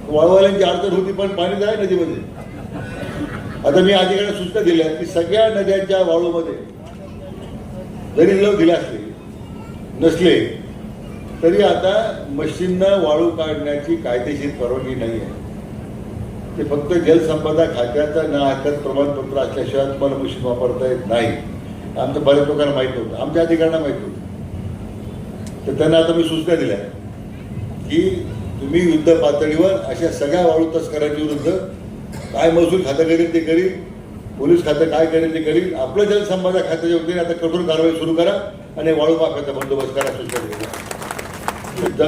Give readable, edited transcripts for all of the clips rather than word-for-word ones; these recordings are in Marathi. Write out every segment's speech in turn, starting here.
वाळवाल्यांची अडचण होती, पण पाणी जाय नदीमध्ये. आता मी अधिकाऱ्यांना सूचना दिल्या की सगळ्या नद्यांच्या वाळूमध्ये जरी लव दिले असले नसले तरी आता मशीननं वाळू काढण्याची कायदेशीर परवानगी नाही आहे. ते फक्त जलसंपदा खात्याचं ना हरकत प्रमाणपत्र असल्याशिवाय तुम्हाला मशीन वापरता येत नाही. आमच्या बऱ्याच लोकांना माहीत नव्हतं, आमच्या अधिकाऱ्यांना माहीत नव्हतं. तर त्यांना आता मी सूचना दिल्या की तुम्ही युद्ध पातळीवर अशा सगळ्या वाळू तस्करांच्या विरुद्ध काय महसूल खातं करेल ते करील, पोलीस खातं काय करेल ते करील, आपलं जलसंपदा खात्याच्या वतीने आता कठोर कारवाई सुरू करा आणि वाळू माफियाचा बंदोबस्त करा. सूचना दिल्या.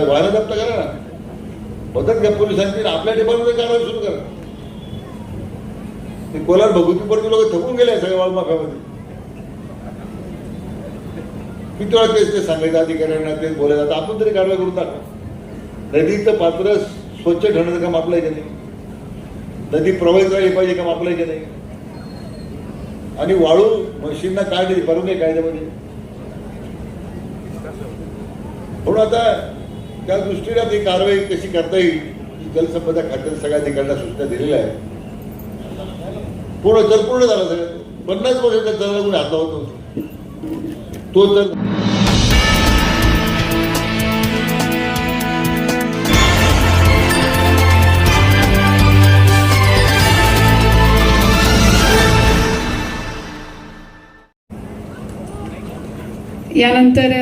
वाहनं जप्त करा ना, मदत घ्या पोलिसांची, आपल्या डिपार्टमेंटमध्ये कारवाई सुरू करा. ते कोलार भगवतीपूरचे लोक थकून गेले सगळ्या वाळू माफियामध्ये. किती वेळा ते सांगायचं अधिकाऱ्यांना, ते बोलायचं. आता आपण तरी कारवाई करून टाका. नदीचं पात्र स्वच्छ ठेवण्याचं काम आपलं आहे की नाही, नदी प्रवाहित राहिली पाहिजे काम आपलं आहे की नाही, आणि वाळू मशीनना काय नाही परवानगी कायद्यामध्ये. म्हणून आता त्या दृष्टीने ती कारवाई कशी करता येईल, जलसंपदा खात्याने सगळ्या अधिकाऱ्यांना सूचना दिलेल्या आहे. पूर्ण झालं सगळं. 50 वर्षाचा जरा कोणी हात लावत नव्हतं. तो तर यानंतर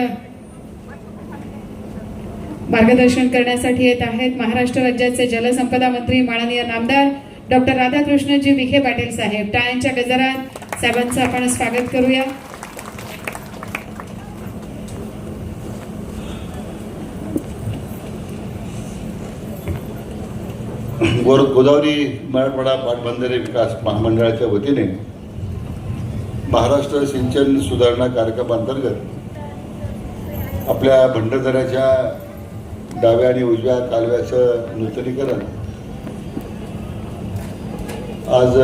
मार्गदर्शन करण्यासाठी येत आहेत महाराष्ट्र राज्याचे जलसंपदा मंत्री माननीय नामदार डॉक्टर राधाकृष्णजी विखे पाटील साहेब. टाळ्यांच्या गजरात साहेबांचं आपण स्वागत करूया. गोदावरी मराठवाडा पाटबंधारे विकास महामंडळाच्या वतीने महाराष्ट्र सिंचन सुधारणा कार्यक्रमांतर्गत आपल्या भंडारदऱ्याच्या डाव्या आणि उजव्या कालव्याचं नूतनीकरण आज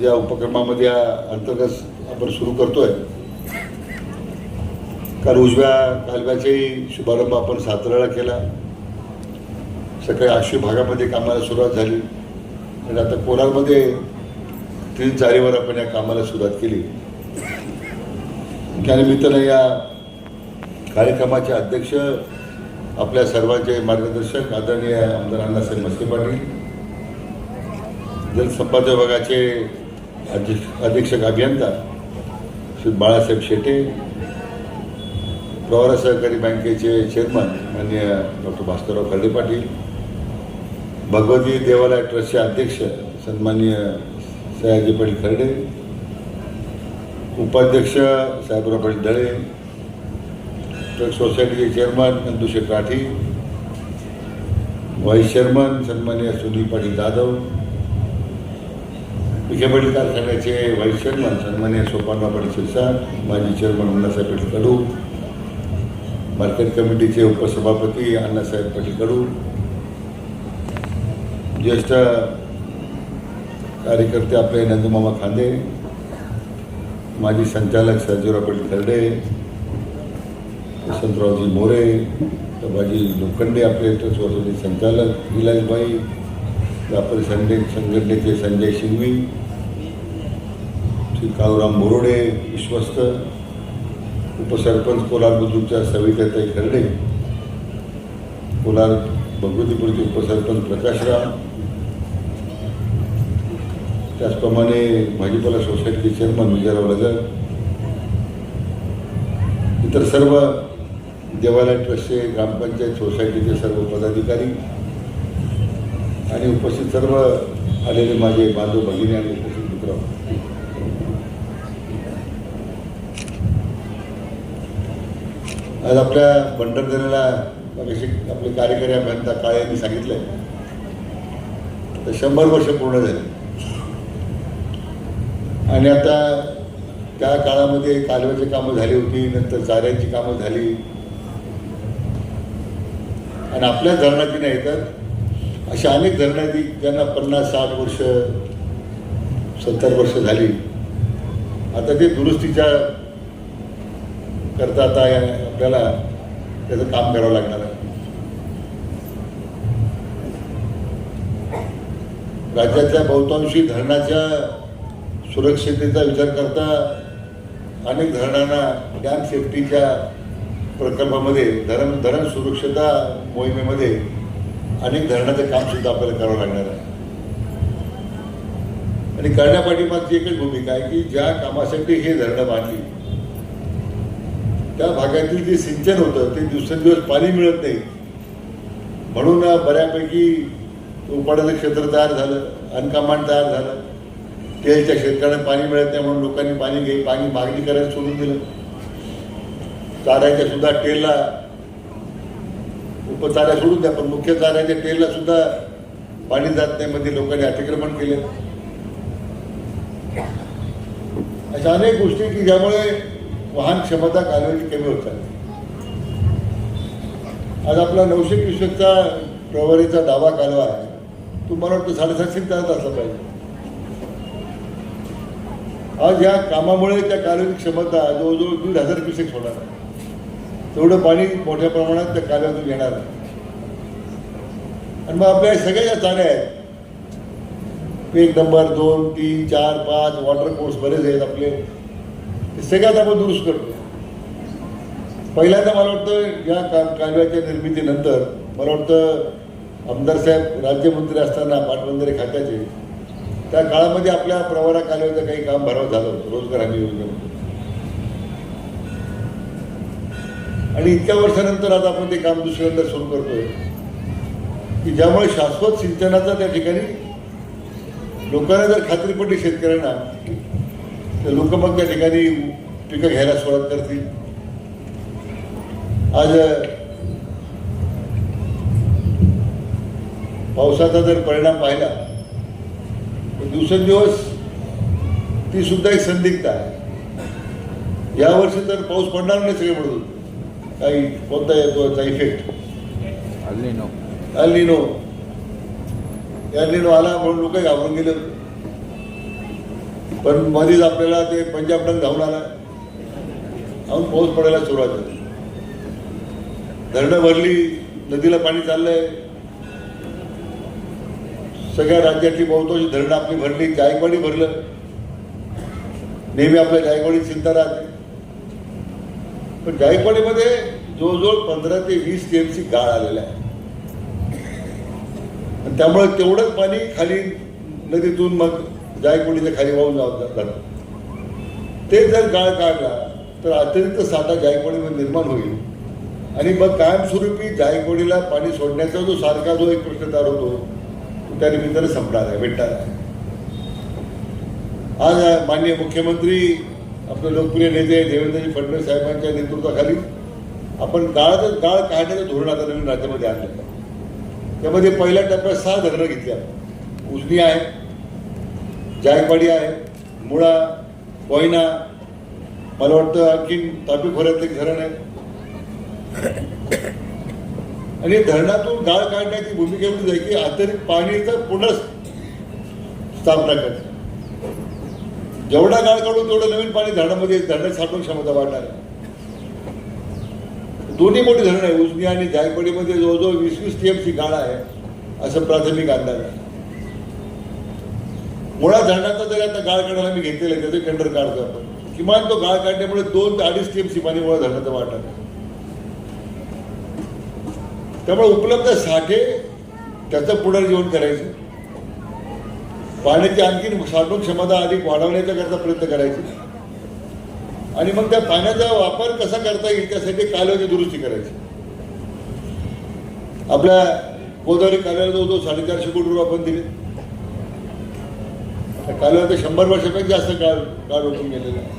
या उपक्रमामध्ये अंतर्गत आपण सुरू करतोय. काल उजव्या कालव्याचाही शुभारंभ आपण साताऱ्याला केला. सकाळी आश्वी भागामध्ये कामाला सुरुवात झाली आणि आता कोलारमध्ये 3-4 आपण या कामाला सुरुवात केली. त्यानिमित्तानं या कार्यक्रमाचे अध्यक्ष आपल्या सर्वांचे मार्गदर्शक आदरणीय आमदार अण्णासाहेब मस्के पाटील, जलसंपदा विभागाचे अधीक्षक अभियंता श्री बाळासाहेब शेटे, प्रवरा सहकारी बँकेचे चेअरमन माननीय डॉक्टर भास्करराव खर्डे पाटील, भगवती देवालय ट्रस्टचे अध्यक्ष सन्माननीय सयाजी पाटील खर्डे, उपाध्यक्ष साहेबराव पाटील दळे, ट्रक सोसायटीचे चेअरमन नंदुशेठ राठी, व्हाईस चेअरमन सन्माननीय सुनील पाटील जाधव, विखे पाटील कारखान्याचे व्हाईस चेअरमन सन्माननीय सोपानराव पाटील शिरसाट, माजी चेअरमन अण्णासाहेब पाटील कडू, मार्केट कमिटीचे उपसभापती अण्णासाहेब पाटील कडू, ज्येष्ठ कार्यकर्ते आपले नंदूमामा खांदे, माजी संचालक सर्जेराव पाटील खर्डे, वसंतरावजी मोरे, बाजी लोखंडे आपले ट्रस्ट संचालक, विलासबाई व्यापारी संघटनेचे संजय शिंगवी, श्री काळूराम मोरोडे विश्वस्त, उपसरपंच कोलार बुद्रुकच्या सविताताई खर्डे, कोलार भगवतीपूरचे उपसरपंच प्रकाशराव, त्याचप्रमाणे भाजीपाला सोसायटीचे चेअरमन विजयराव लगन, इतर सर्व देवालय ट्रस्टचे ग्रामपंचायत सोसायटीचे सर्व पदाधिकारी आणि उपस्थित सर्व आलेले माझे बांधव भगिनी आणि उपस्थित मित्र, आज आपल्या भंडारदऱ्याला आपले कार्यकारी अभियंता काळे यांनी सांगितलंय तर 100 वर्ष पूर्ण झाली. आणि आता त्या काळामध्ये कालव्याची कामं झाली होती, नंतर चाऱ्यांची कामं झाली आणि आपल्या धरणाची नाही तर अशा अनेक धरणं आहेत ज्यांना 50-60 वर्ष 70 वर्ष झाली. आता ते दुरुस्तीच्या करता आता आपल्याला त्याचं काम करावं लागणार आहे. राज्याच्या बहुतांशी धरणाच्या सुरक्षिततेचा विचार करता अनेक धरणांना डॅम सेफ्टीच्या प्रकल्पामध्ये धरण सुरक्षता मोहिमेमध्ये अनेक धरणाचं काम सुद्धा आपल्याला करावं लागणार आहे. आणि करण्यापाठीमागची एकच भूमिका आहे की ज्या कामासाठी हे धरणं बांधली त्या भागातील जे सिंचन होतं ते दिवसेंदिवस पाणी मिळत नाही, म्हणून बऱ्यापैकी उपाडाचं क्षेत्र तयार झालं, अनकमांड तयार झालं. तेलच्या शेतकऱ्यांना पाणी मिळत नाही म्हणून लोकांनी पाणी मागणी करायला सोडून दिलं. चाऱ्याच्या सुद्धा टेलला, उपचाऱ्या सोडून द्या, पण मुख्य चाऱ्याच्या टेलला सुद्धा पाणी जात नाही मध्ये लोकांनी अतिक्रमण केले. अशा अनेक गोष्टी की ज्यामुळे वाहन क्षमता कालवडी कमी होत चालली. आज आपला 900 प्रवारीचा दावा कालवा आहे, तो मला वाटतं 750 तासात असला पाहिजे. आज या कामामुळे त्या कालव्याची क्षमता जवळजवळ 1,500 क्युसेक्स होणार आहे. तेवढं पाणी मोठ्या प्रमाणात त्या कालव्यातून येणार आहे. आणि मग आपल्या सगळ्या ज्या चाऱ्या आहेत, 1 नंबर 2, 3, 4, 5 वॉटर कोर्स बरेच आहेत आपले, ते सगळ्यात आपण दुरुस्त करतो. पहिल्यांदा मला वाटतं या कालव्याच्या निर्मितीनंतर मला वाटतं आमदार साहेब राज्यमंत्री असताना पाटबंधारे खात्याचे त्या काळामध्ये आपल्या प्रवरा कालव्याचं काही काम भराव झालं होतं रोजगार हमी योजनेमध्ये. आणि इतक्या वर्षानंतर आता आपण ते काम दुसऱ्यांदा सुरू करतोय की ज्यामुळे शाश्वत सिंचनाचा त्या ठिकाणी लोकांना जर खात्री पडली शेतकऱ्यांना, तर लोक मग त्या ठिकाणी पिकं घ्यायला सुरुवात करतील. आज पावसाचा जर परिणाम पाहिला तर दिवसेंदिवस ती सुद्धा एक संदिग्ध आहे. यावर्षी तर पाऊस पडणार नाही सगळे म्हणून काही कोणता येतो याचा इफेक्ट एल आला म्हणून लोक घाबरून गेले. पण मध्येच आपल्याला ते पंजाबकडून धावून आला, धावून पाऊस पडायला सुरुवात झाली. धरणं भरली, नदीला पाणी चाललंय. सगळ्या राज्यातली बहुतांशी धरणं आपली भरली. जायकवाडी भरलं. नेहमी आपल्या जायकवाडीत चिंता राहते, पण जायकवाडीमध्ये जवळजवळ 15 ते 20 TMC गाळ आलेला आहे. आणि त्यामुळे तेवढंच पाणी खाली नदीतून मग जायकवाडीच्या खाली वाहून जातं. ते जर गाळ काढला तर अतिरिक्त साठा जायकवाडीमध्ये निर्माण होईल आणि मग कायमस्वरूपी जायकवाडीला पाणी सोडण्याचा जो सारखा जो एक प्रश्न तयार होतो तो त्या निमित्ताने संपणार आहे, भेटणार आहे. आज माननीय मुख्यमंत्री आपले लोकप्रिय नेते देवेंद्रजी फडणवीस साहेबांच्या नेतृत्वाखाली आपण गाळ काढण्याचं धोरण आता नवीन राज्यामध्ये आणलं आहे. त्यामध्ये पहिल्या टप्प्यात 6 धरणं घेतली आपण. उजनी आहे, जायकवाडी आहे, मुळा, कोयना, मला वाटतं आणखीन तापी खोऱ्यातलं एक धरण आहे. आणि धरणातून गाळ काढण्याची भूमिका एवढीच आहे की अतिरिक्त पाणीचं पुनर्स्थापना करायची. जेवढा गाळ काढून तेवढं नवीन पाणी धरणामध्ये धरणात साठवून क्षमता वाढणार आहे. दोन्ही मोठी धरणं आहे, उजनी आणि जायकवाडीमध्ये जवळजवळ 20-20 TMC गाळ आहे असं प्राथमिक अंदाज आहे. मुळा धरणाचा जरी आता गाळ काढायला मी घेतलेलं आहे, त्याचं टेंडर काढतो आपण. किमान तो गाळ काढण्यामुळे 2 ते 2.5 TMC पाणी मुळा धरणाचं वाढणार आहे. त्यामुळे उपलब्ध साठे त्याचं पुनर्जीवन करायचं, पाण्याची आणखी साठवण क्षमता अधिक वाढवण्याचा करता प्रयत्न करायचे आणि मग त्या पाण्याचा वापर कसा करता येईल त्यासाठी कालव्याची दुरुस्ती करायची. आपल्या गोदावरी कालव्याला जवळजवळ 450 कोटी रुपये आपण दिले. कालव्याचं 100 वर्षापेक्षा जास्त काळ रोखून गेलेलं आहे.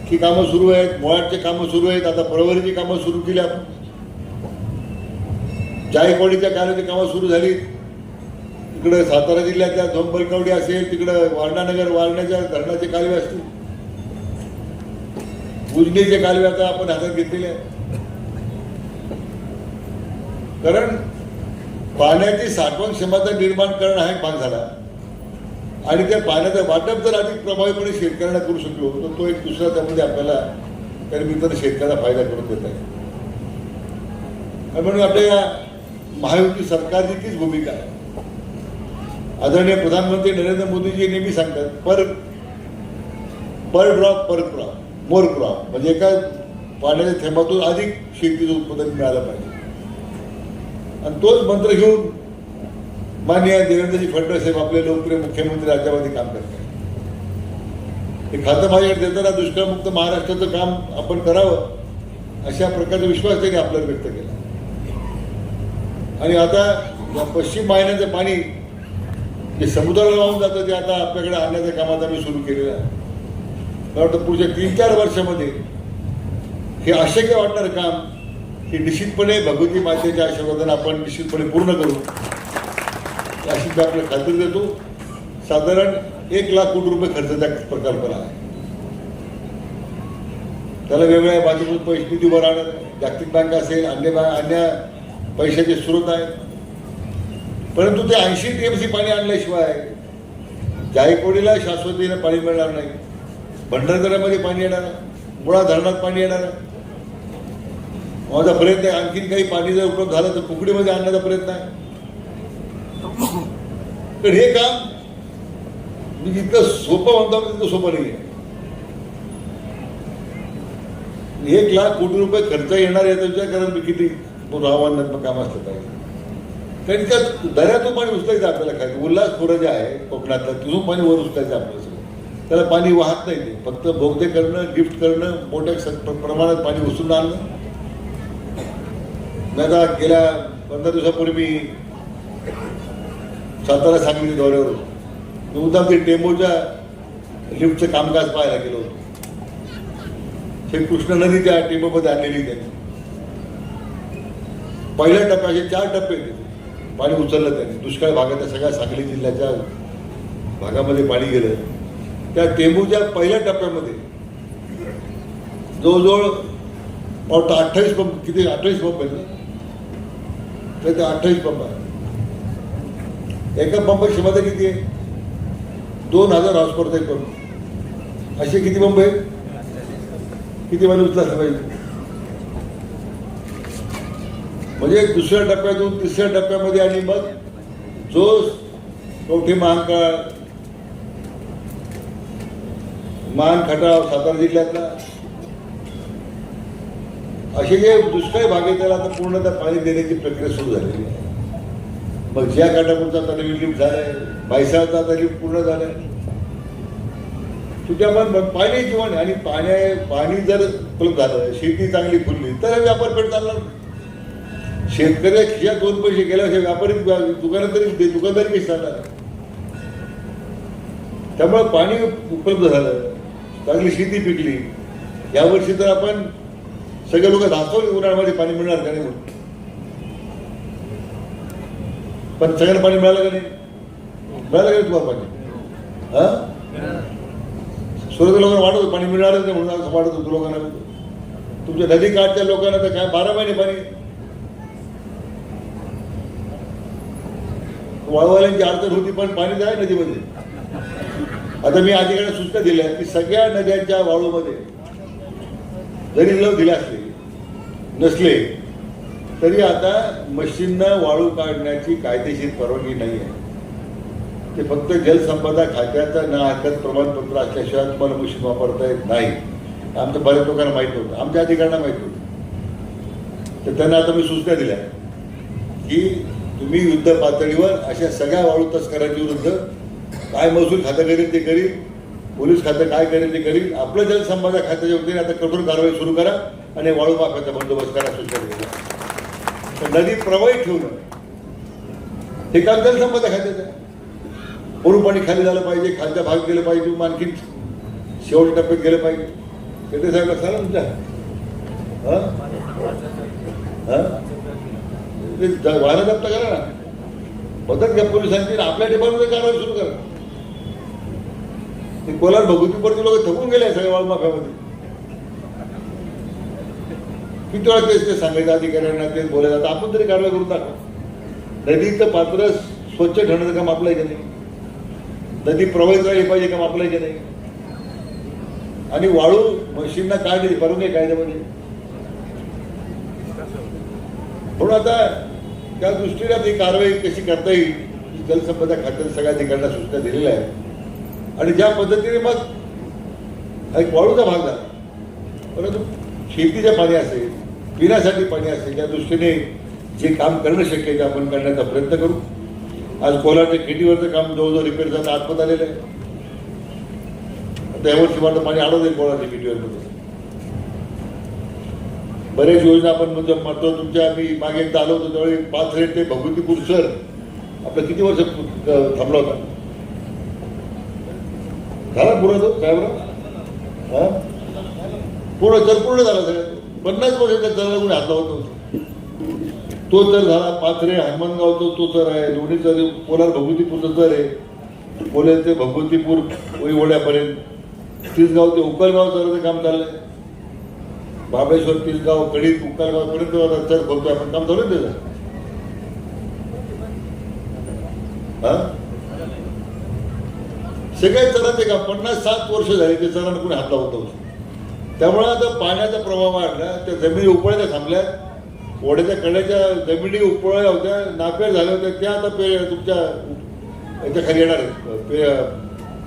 ही कामं सुरू आहेत, मोळ्याची कामं सुरू आहेत, आता प्रवरीची कामं सुरू केली आपण. जायकवाडीच्या कालव्याची कामं सुरू झाली. तिकडे सातारा जिल्ह्यातल्या धोंबलकवडी असेल, तिकडं वारण्याच्या धरणाचे कालवे असतील, उजनीचे कालवे आता आपण हातात घेतलेले आहेत. कारण पाण्याची साठवण क्षमता निर्माण करणं हा एक भाग झाला आणि त्या पाण्याचं वाटप जर अधिक प्रभावीपणे शेतकऱ्यांना करू शकलो तर तो एक दुसरा त्यामध्ये आपल्याला त्या निमित्तानं शेतकऱ्यांना फायदा करून देत आहे. म्हणून आपल्या या महायुती सरकारची तीच भूमिका आहे आदरणीय प्रधानमंत्री नरेंद्र मोदीजी नेहमी सांगतात पर ड्रॉप मोर क्रॉप, म्हणजे एका पाण्याच्या थेंबातून अधिक शेतीचं उत्पादन मिळालं पाहिजे. आणि तोच मंत्र घेऊन माननीय देवेंद्रजी फडणवीस साहेब आपले लोकप्रिय मुख्यमंत्री राज्यामध्ये काम करतात. हे खातं माझ्याकडे देताना दुष्काळमुक्त महाराष्ट्राचं काम आपण करावं अशा प्रकारचा विश्वास त्यांनी आपल्याला व्यक्त केला. आणि आता या पश्चिम वाहिन्यांचं पाणी जे समुद्राला वाहून जातं ते आता आपल्याकडे आणण्याचं काम आता मी सुरू केलेलं आहे. मला वाटतं पुढच्या 3-4 वर्षामध्ये हे अशक्य वाटणारं काम हे निश्चितपणे भगवती मातेच्या आशीर्वादाने आपण निश्चितपणे पूर्ण करू अशी मी आपल्याला खात्री देतो. साधारण 1 लाख कोटी रुपये खर्च त्या प्रकल्पाला आहे. त्याला वेगवेगळ्या बाजूकडून पैसे निधी उभं राहणार, जागतिक बँक असेल, अन्य पैशाचे स्रोत आहेत. परंतु ते 80 TMC पाणी आणल्याशिवाय जायकवाडीला शाश्वतीनं पाणी मिळणार नाही, भंडारदऱ्यामध्ये पाणी येणार, मुळा धरणात पाणी येणार. माझा प्रयत्न आहे आणखीन काही पाणी जर उपलब्ध झालं तर कुकडीमध्ये आणण्याचा प्रयत्न आहे. तर हे काम मी जितकं सोपं म्हणतो तितकं सोपं नाही आहे. 1 लाख कोटी रुपये खर्च येणार याचा विचार करा मी किती आव्हानात्मक काम असलं पाहिजे. कारण त्या दऱ्यातून पाणी उचलायचं आपल्याला खाली. उल्हास खोरं जे आहे कोकणातलं तिथून पाणी वर उचलायचं आपल्याला सगळं. त्याला पाणी वाहत नाही, ते फक्त बोगदे करणं, लिफ्ट करणं, मोठ्या प्रमाणात पाणी उचलून आणणं. मी आता गेल्या 15 दिवसापूर्वी मी सातारा सांगली दौऱ्यावर होतो. उदाम ते टेंबूच्या लिफ्टचं कामकाज पाहायला गेलो होतो. हे कृष्णा नदी त्या टेंबूमध्ये आणलेली त्यांनी. पहिल्या टप्प्याचे 4 टप्पे पाणी उचललं त्यांनी. दुष्काळ भागाच्या सगळ्या सांगली जिल्ह्याच्या भागामध्ये पाणी गेलं. त्या टेंबूच्या पहिल्या टप्प्यामध्ये जवळजवळ 28 पंप, किती 28 पंप आहेत ना, तर ते 28 पंप आहे. एका पंपाची क्षमता किती आहे? 2000 हॉर्सपॉवरचा एक पंप. असे किती पंप आहेत? किती पाणी उचला असलं पाहिजे? म्हणजे दुसऱ्या टप्प्यातून तिसऱ्या टप्प्यामध्ये आणि मग जो कवठे महांकाळ, मान खटाव सातारा जिल्ह्यातला असे जे दुष्काळी भाग आहे त्याला आता पूर्णतः पाणी देण्याची प्रक्रिया सुरू झालेली आहे. मग ज्या काटापूरचा आता नवीन लिफ्ट झालाय, भाईसाचा आता लिफ्ट पूर्ण झालाय. तुझ्या मन पाणी जीवन आणि पाणी जर उपलब्ध झालं, शेती चांगली फुलली तर व्यापार पेठ चालणार. शेतकऱ्या खिशात 2 पैसे गेल्याशिवाय व्यापारी दुकानदारी कशी चालणार? त्यामुळे पाणी उपलब्ध झालं, चांगली शेती पिकली. यावर्षी तर आपण सगळे लोक दाखवले उन्हाळ्यामध्ये पाणी मिळणार का नाही म्हणून. पण सगळ्यांना पाणी मिळालं का नाही? मिळालं का तुम्हाला पाणी? सुरुवातीला लोकांना वाटत होतं पाणी मिळणारच नाही म्हणून असं वाटत होतं लोकांना. तुमच्या नदी काठच्या लोकांना तर काय 12 महिने पाणी. वाळवाल्यांची अडचण होती पण पाणी आहे नदीमध्ये. आता मी अधिकाऱ्यांना सूचना दिल्या की सगळ्या नद्यांच्या वाळूमध्ये जरी लव दिले असले नसले तरी आता मशीननं वाळू काढण्याची कायदेशीर परवानगी नाही आहे. ते फक्त जलसंपदा खात्याचं ना हरकत प्रमाणपत्र असल्याशिवाय तुम्हाला मशीन वापरता येत नाही. आमच्या बऱ्याच लोकांना माहीत होतं, आमच्या अधिकाऱ्यांना माहीत होतं. तर त्यांना आता मी सूचना दिल्या की तुम्ही युद्ध पातळीवर अशा सगळ्या वाळू तस्करांच्या विरुद्ध काय महसूल खातं करेल ते करील, पोलीस खातं काय करेल ते करील. आपलं जलसंपदा खात्याच्या वतीने आता कठोर कारवाई सुरू करा आणि वाळू माफियाचा बंदोबस्त करा. सूचना दिल्या. नदी प्रवाहित ठेवणं हे काम जलसंपदा खात्याचं आहे. वरून पाणी खाली झालं पाहिजे, खालच्या भाग गेलं पाहिजे, मग आणखी शेवटच्या टप्प्यात गेलं पाहिजे. ते साहेब सांगा तुमच्या वाहनं जप्त करा ना, बदल घ्या पोलिसांची, आपल्या डिपार्टमेंटमध्ये कारवाई सुरू करा. ते कोलार भगवतीवरती लोक थकून गेले सगळ्या वाळू माफ्यामध्ये. किती वेळा ते सांगायचं अधिकाऱ्यांना, ते बोलायचं. आपण तरी कारवाई करून टाका. नदीचं पात्र स्वच्छ ठेवण्याचं काम आपलं आहे की नाही? नदी प्रवाहित राहिली पाहिजे काम आपलं आहे की नाही? आणि वाळू मशीनना काय नाही परवानगी कायद्यामध्ये. म्हणून आता त्या दृष्टीने ती कारवाई कशी करता येईल जलसंपदा खात्याने सगळ्या अधिकाऱ्यांना सूचना दिलेल्या आहेत आणि ज्या पद्धतीने मग एक वाळूचा भाग झाला, परंतु शेतीचे पाणी असेल, पिण्यासाठी पाणी असेल, त्या दृष्टीने जे काम करणं शक्य आहे ते आपण करण्याचा प्रयत्न करू. आज कोलारच्या खेटीवरचं काम जवळजवळ रिपेअर झालं, आत्मत आलेलं आहे. आता यावर्षी मला पाणी अडवलं कोलारच्या खेटीवर. बरेच योजना आपण म्हणजे मात्र तुमच्या मी मागे एकदा आलो होतो त्यावेळी 5 रेट ते भगवतीपूर सर आपलं किती वर्ष थांबला होता, झाला पूर्ण तो साहेबराव? हा पूर्ण झाला सगळं. 50 वर्षाच्या चराला कोणी हात लावत नव्हतं. तो तर झाला. पाथरे हनुमानगावचा तो तर आहे, दोन्ही तर कोलार भगवतीपूरचं तर आहे. कोल्हे ते भगवतीपूर ओढ्यापर्यंत, तिसगाव ते उकलगाव चराचं काम चाललंय. महाबळेश्वर, तिसगाव, कडीत, उकलगावपर्यंत चर खोलतोय आपण, काम चालू आहे त्याचं. सगळ्या चराचे काम 50-60 वर्ष झाले ते चरांना कोणी हात लावत नव्हतं. त्यामुळे आता पाण्याचा प्रवाह वाढला, त्या जमिनी उपळायला थांबल्या, ओढ्याच्या कड्याच्या जमिनी उपळल्या होत्या, नापेर झाल्या होत्या, त्या आता तुमच्या याच्या खाली येणार आहेत,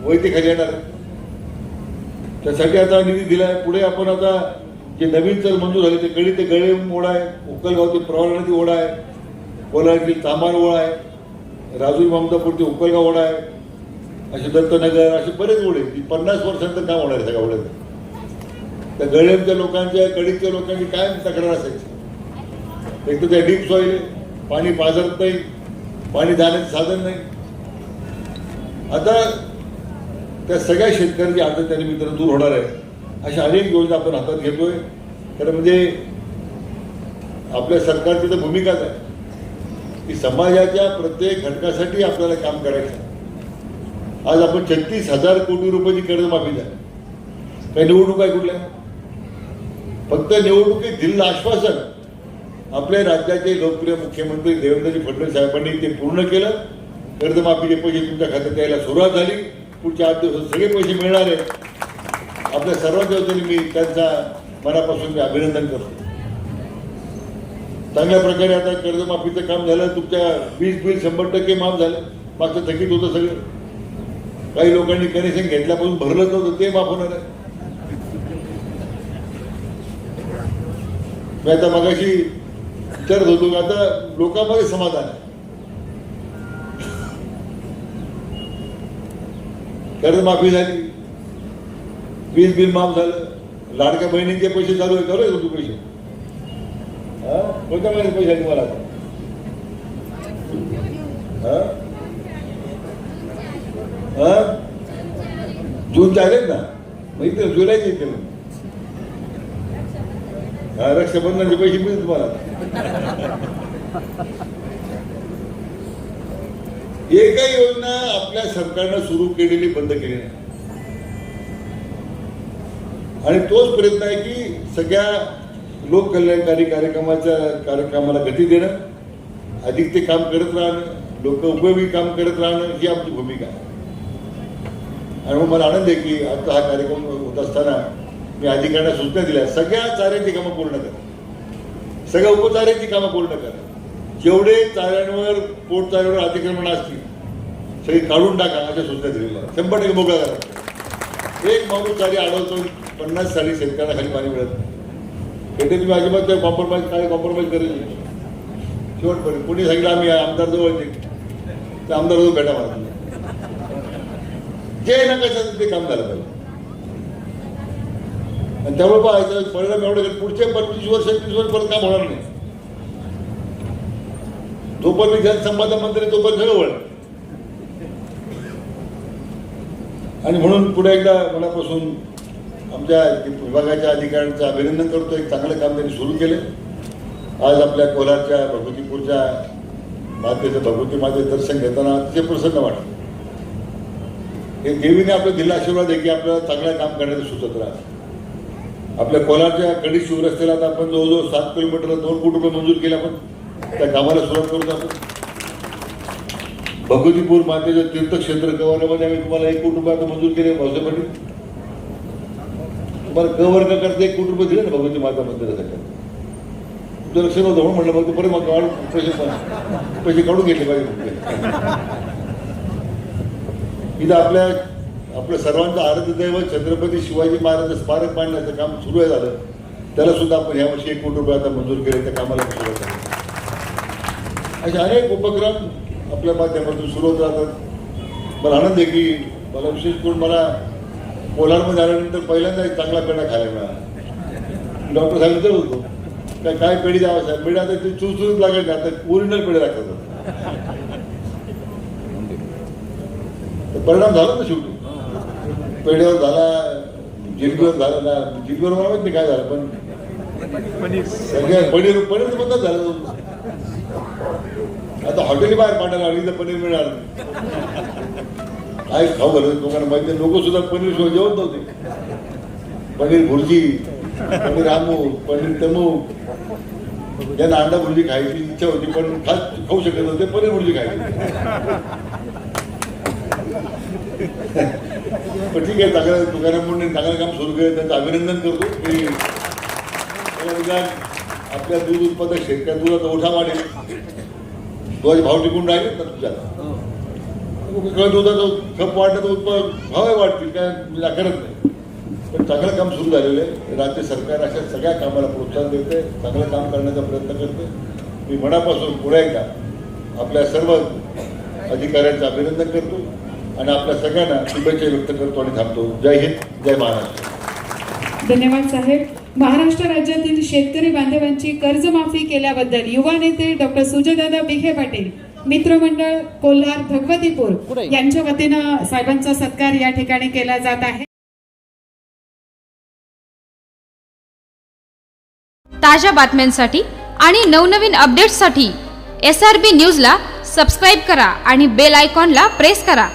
वैती खाली येणार आहे. त्यासाठी आता निधी दिलाय. पुढे आपण आता जे नवीन चर मंजूर झाले ते कडी ते गळे ओढा आहे, उकलगाव ते प्रवाळ नदी ओढा आहे, कोल्हारतील तांबार ओढा आहे, राजूर ममतापूर ते उकलगाव ओढा आहे, असे दत्तनगर, असे बरेच ओढे. 50 वर्षांचं काम होणार आहे सगळ्या ओढ्याचं. त्या गळ्यांच्या लोकांच्या, कडीच्या लोकांची काय तक्रार असायची. एक तर त्या डीप सॉईल आहे, पाणी पाझरत नाही, पाणी जाण्याचं साधन नाही. आता त्या सगळ्या शेतकऱ्यांची आता त्या निमित्तानं दूर होणार आहे. अशा अनेक योजना आपण हातात घेतोय. खरं म्हणजे आपल्या सरकारची तर भूमिकाच आहे की समाजाच्या प्रत्येक घटकासाठी आपल्याला काम करायचं. आज आपण 36,000 कोटी रुपयाची कर्जमाफी झाली. काही निवडणूक आहे कुठल्या? फक्त निवडणुकीत दिलेलं आश्वासन आपल्या राज्याचे लोकप्रिय मुख्यमंत्री देवेंद्रजी फडणवीस साहेबांनी ते पूर्ण केलं. कर्जमाफीचे पैसे तुमच्या खात्यात यायला सुरुवात झाली. पुढच्या 8 दिवसात सगळे पैसे मिळणार आहेत. आपल्या सर्वांच्या वतीने मी त्यांचा मनापासून मी अभिनंदन करतो. चांगल्या प्रकारे आता कर्जमाफीचं काम झालं. तुमच्या वीज बिल 100% माफ झालं. मागचं थकीत होतं सगळं. काही लोकांनी कनेक्शन घेतल्यापासून भरलं नव्हतं, ते माफ होणार आहे. मी आता मगाशी विचारत होतो की आता लोकांमध्ये समाधान आहे. कर्जमाफी झाली, वीज बिल माफ झालं, लाडक्या बहिणींचे पैसे चालू आहे. चालू आहे तू पैसे? कोणत्या महिन्यात पैसे आहेत तुम्हाला? जूनचे आलेत ना, माहिती जुलैचे येते. रक्षाबंधनाचे पैसे मिळतील तुम्हाला. एकही योजना आपल्या सरकारनं सुरू केलेली बंद केली नाही. आणि तोच प्रयत्न आहे की सगळ्या लोककल्याणकारी कार्यक्रमाला गती देणं, अधिक ते काम करत राहणं, लोक उपयोगी काम करत राहणं, ही आमची भूमिका आहे. आणि मग मला आनंद आहे की आता हा कार्यक्रम होत असताना मी अधिकाऱ्यांना सूचना दिल्या, सगळ्या चाऱ्यांची कामं पूर्ण करा, सगळ्या उपचाऱ्यांची कामं पूर्ण करा. जेवढे चाऱ्यांवर पोट चाऱ्यावर अतिक्रमण असतील सगळी काढून टाका, अशा सूचना दिलेल्या आहेत. 100% मोकळा करा. एक माणूस चारी अडवतो, 50 साली शेतकऱ्यांना खाली पाणी मिळत नाही. येथे तुम्ही अजिबात कॉम्प्रोमाइज करेल. शेवटपर्यंत कोणी सांगितलं आम्ही आमदार जवळ ते आमदार जवळ भेटा मारत जे ना कशाचं ते काम झालं पाहिजे. आणि त्यामुळे पाहायचं परिणाम एवढं पुढचे 25 वर्ष 30 वर्ष परत काम होणार नाही. जोपर्यंत जलसंपदा मंत्री तोपर्यंत सगळं वळ. आणि म्हणून पुढे एकदा मनापासून आमच्या विभागाच्या अधिकाऱ्यांचं अभिनंदन करतो. एक चांगलं काम त्यांनी सुरू केलं. आज आपल्या कोल्हारच्या भगवतीपूरच्या मातेचं भगवती मातेचं दर्शन घेताना अतिशय प्रसन्न वाटतं. हे देवीने आपला दिला आशीर्वाद आहे की आपल्याला चांगलं काम करण्याचं सुचत राहतं. आपल्या कोल्हारच्या कडी शिवरस्त्याला आता आपण जवळजवळ 7 किलोमीटरला 2 कोटी रुपये मंजूर केले. आपण त्या कामाला सुरुवात करू. आपण भगवतीपूर मातेचं तीर्थक्षेत्र गव्हाण्यामध्ये आम्ही तुम्हाला 1 कोटी रुपये आता मंजूर केले. भाऊसाहेबांनी तुम्हाला ग वर्ग करता 1 कोटी रुपये दिले ना भगवती माता मंदिरासाठी. तुझं लक्ष नव्हतं म्हणून म्हणलं मग तू परत मग पैसे काढून घेतले पाहिजे. इथं आपल्या सर्वांचं आराध्य दैवत छत्रपती शिवाजी महाराज स्मारक बांधण्याचं काम सुरू आहे झालं. त्याला सुद्धा आपण यावर्षी 1 कोटी रुपये आता मंजूर केले. त्या कामाला सुरुवात झाली. असे अनेक उपक्रम आपल्या माध्यमातून सुरू होत राहतात. मला आनंद आहे की मला विशेष करून मला कोल्हारमध्ये आल्यानंतर पहिल्यांदा एक चांगला पेढा खायला मिळाला. डॉक्टर साहेब विचारत होतो काय पेढी द्यावा साहेब. पेढी आता ते चुरचुरीत लागेल, आता ओरिजिनल पेढे लागतात. परिणाम झाला ना शेवटी. पेढ्यावर झाला, जिलबीवर झाला ना. जिलबीवर मला माहित नाही काय झालं, पण सगळ्या पनीर बंदच झालं. आता हॉटेल बाहेर पाठायला आणि इथं पनीर मिळणार काय खाऊ घालत लोकांना माहिती. लोक सुद्धा पनीर शिवाय जेवत नव्हते. पनीर भुर्जी, पनीर आमू, पनीर तमूक. ज्यांना अंडा भुर्जी खायची इच्छा होती पण खाऊ शकत नव्हते, पनीर भुर्जी खायची. पण ठीक आहे, चांगलं तुकाराम मुंडे चांगलं काम सुरू केलं, त्यांचं अभिनंदन करतो की आपल्या दूध उत्पादक शेतकऱ्या दुधाचा ओठा वाढेल. दुधाचे भाव टिकून राहिले तर तुझ्या दुधाचं खप वाढलं तर भावही वाढतील, काय करत नाही. पण चांगलं काम सुरू झालेलं आहे. राज्य सरकार अशा सगळ्या कामाला प्रोत्साहन देते, चांगलं काम करण्याचा प्रयत्न करते. मी मनापासून पुढे एकदा आपल्या सर्व अधिकाऱ्यांचं अभिनंदन करतो आणि आपल्या सगळ्यांना शुभेच्छा व्यक्त करतो आणि थांबतो. जय हिंद, जय महाराष्ट्र. धन्यवाद साहेब. महाराष्ट्र राज्यातील शेतकरी बांधवांची कर्जमाफी केल्याबद्दल युवा नेते डॉक्टर सुजयदादा विखे पाटील मित्रमंडळ कोल्हार भगवतीपूर यांच्या वतीनं साहेबांचा सत्कार या ठिकाणी केला जात आहे. ताज्या बातम्यांसाठी आणि नवनवीन अपडेट्ससाठी SRB न्यूजला सबस्क्राईब करा आणि बेल आयकॉनला प्रेस करा.